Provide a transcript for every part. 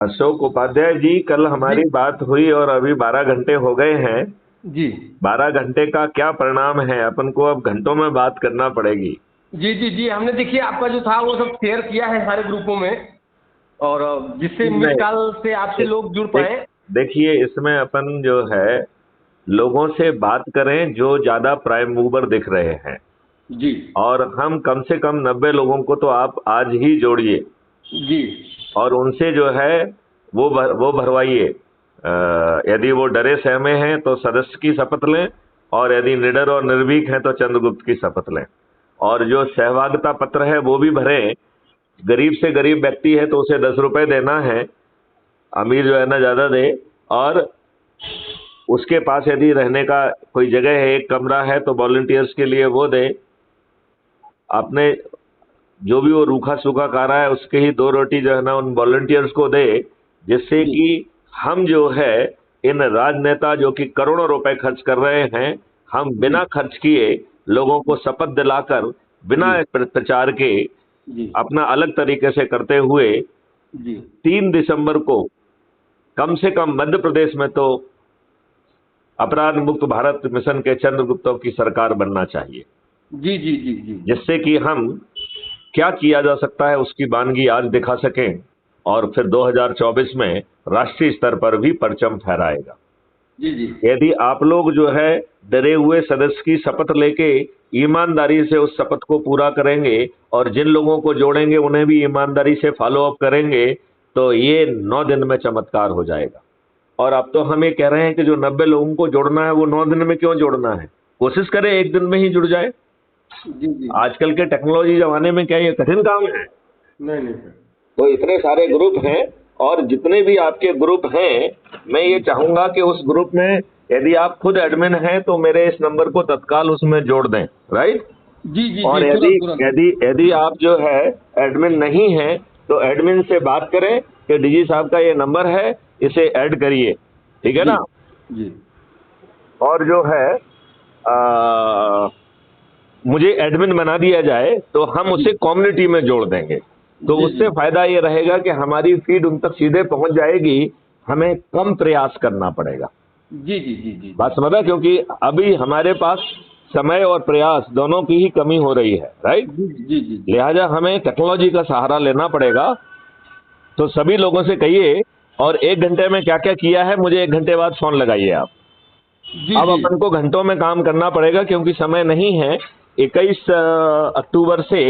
अशोक उपाध्याय जी, कल हमारी जी बात हुई और अभी 12 घंटे हो गए हैं। जी 12 घंटे का क्या परिणाम है? अपन को अब घंटों में बात करना पड़ेगी। जी जी जी हमने देखिए आपका जो था वो सब शेयर किया है सारे ग्रुपों में, और जिससे मिस नहीं, कॉल से आपसे लोग जुड़ देख पाए। देखिए, इसमें अपन जो है लोगों से बात करें जो ज्यादा प्राइम मूवर दिख रहे हैं। जी और हम कम से कम 90 लोगों को तो आप आज ही जोड़िए जी और उनसे जो है वो भरवाइए। यदि वो डरे सहमे हैं तो सदस्य की शपथ लें, और यदि निडर और निर्भीक हैं तो चंद्रगुप्त की शपथ लें। और जो सहभागिता पत्र है वो भी भरें। गरीब से गरीब व्यक्ति है तो उसे 10 रुपए देना है, अमीर जो है ना ज्यादा दे। और उसके पास यदि रहने का कोई जगह है, एक कमरा है, तो वॉलंटियर्स के लिए वो दे। अपने जो भी वो रूखा सूखा खा रहा है उसके ही 2 रोटी जो है ना उन वॉलंटियर्स को दे, जिससे जी कि हम जो है इन राजनेता जो कि करोड़ों रुपए खर्च कर रहे हैं, हम जी बिना खर्च किए लोगों को शपथ दिलाकर बिना जी प्रचार के जी अपना अलग तरीके से करते हुए जी 3 दिसंबर को कम से कम मध्य प्रदेश में तो अपराध मुक्त भारत मिशन के चंद्रगुप्तों की सरकार बनना चाहिए, जी जी जी जी जिससे कि हम क्या किया जा सकता है उसकी वानगी आज दिखा सकें। और फिर 2024 में राष्ट्रीय स्तर पर भी परचम फहराएगा। जी जी यदि आप लोग जो है डरे हुए सदस्य की शपथ लेके ईमानदारी से उस शपथ को पूरा करेंगे और जिन लोगों को जोड़ेंगे उन्हें भी ईमानदारी से फॉलो अप करेंगे, तो ये 9 दिन में चमत्कार हो जाएगा। और अब तो हम ये कह रहे हैं कि जो 90 लोगों को जोड़ना है वो 9 दिन में क्यों जोड़ना है, कोशिश करें 1 दिन में ही जुड़ जाए। जी जी आजकल के टेक्नोलॉजी जमाने में क्या ये कठिन काम है? नहीं नहीं सर। तो इतने सारे ग्रुप हैं, और जितने भी आपके ग्रुप हैं, मैं ये चाहूंगा कि उस ग्रुप में यदि आप खुद एडमिन हैं तो मेरे इस नंबर को तत्काल उसमें जोड़ दें, राइट। जी जी जी और यदि तुरंत तुरंत। यदि यदि आप जो है एडमिन नहीं हैं तो एडमिन से बात करें कि डीजी साहब का ये नंबर है, इसे ऐड करिए, ठीक है जी ना। जी और जो है मुझे एडमिन बना दिया जाए तो हम जी उसे कम्युनिटी में जोड़ देंगे। तो जी जी उससे फायदा ये रहेगा कि हमारी फीड उन तक सीधे पहुंच जाएगी, हमें कम प्रयास करना पड़ेगा। जी जी जी जी बात समझा? क्योंकि अभी हमारे पास समय और प्रयास दोनों की ही कमी हो रही है, राइट। जी जी जी जी लिहाजा हमें टेक्नोलॉजी का सहारा लेना पड़ेगा। तो सभी लोगों से कहिए, और 1 घंटे में क्या क्या किया है मुझे 1 घंटे बाद फोन लगाइए आप। जी अब जी अपन को घंटों में काम करना पड़ेगा क्योंकि समय नहीं है। 21 अक्टूबर से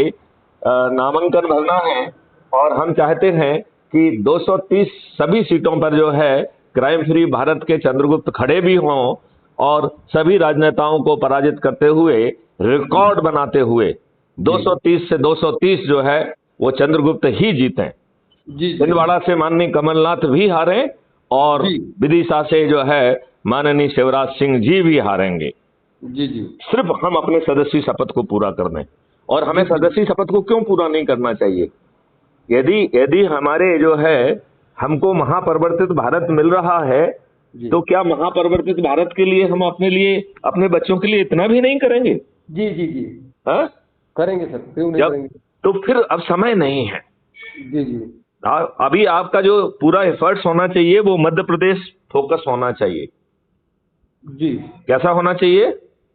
नामांकन भरना है, और हम चाहते हैं कि 230 सभी सीटों पर जो है क्राइम फ्री भारत के चंद्रगुप्त खड़े भी हों, और सभी राजनेताओं को पराजित करते हुए जी रिकॉर्ड बनाते हुए जी 230 से 230 जो है वो चंद्रगुप्त ही जीतें। जी जी छिंदवाड़ा से माननीय कमलनाथ भी हारे, और जी विदिशा से जो है माननीय शिवराज सिंह जी भी हारेंगे। जी जी सिर्फ हम अपने सदस्य शपथ को पूरा कर दें। और हमें जी जी सदस्य शपथ को क्यों पूरा नहीं करना चाहिए? यदि यदि हमारे जो है हमको महापरिवर्तित भारत मिल रहा है, जी तो क्या महापरिवर्तित भारत के लिए हम अपने लिए, अपने बच्चों के लिए इतना भी नहीं करेंगे? जी जी जी हाँ? करेंगे सर, क्यों नहीं जब करेंगे। तो फिर अब समय नहीं है। जी जी अभी आपका जो पूरा एफर्ट्स होना चाहिए वो मध्य प्रदेश फोकस होना चाहिए। जी कैसा होना चाहिए?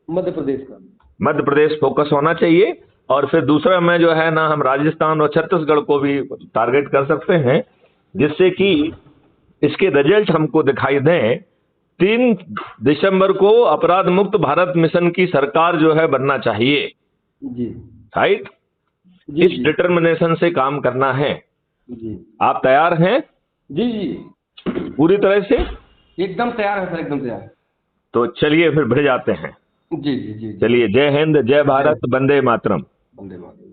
मध्य प्रदेश का। मध्य प्रदेश फोकस होना चाहिए। और फिर दूसरा में जो है ना हम राजस्थान और छत्तीसगढ़ को भी टारगेट कर सकते हैं, जिससे कि इसके रिजल्ट हमको दिखाई दें। 3 दिसंबर को अपराध मुक्त भारत मिशन की सरकार जो है बनना चाहिए, जी राइट। जी इस जी डिटर्मिनेशन से काम करना है। जी आप तैयार हैं जी जी पूरी तरह से? एकदम तैयार है सर, एकदम तैयार है। तो चलिए फिर बढ़ जाते हैं। जी जी जी जी चलिए, जय हिंद, जय जय भारत, वंदे मातरम। वंदे मातरम।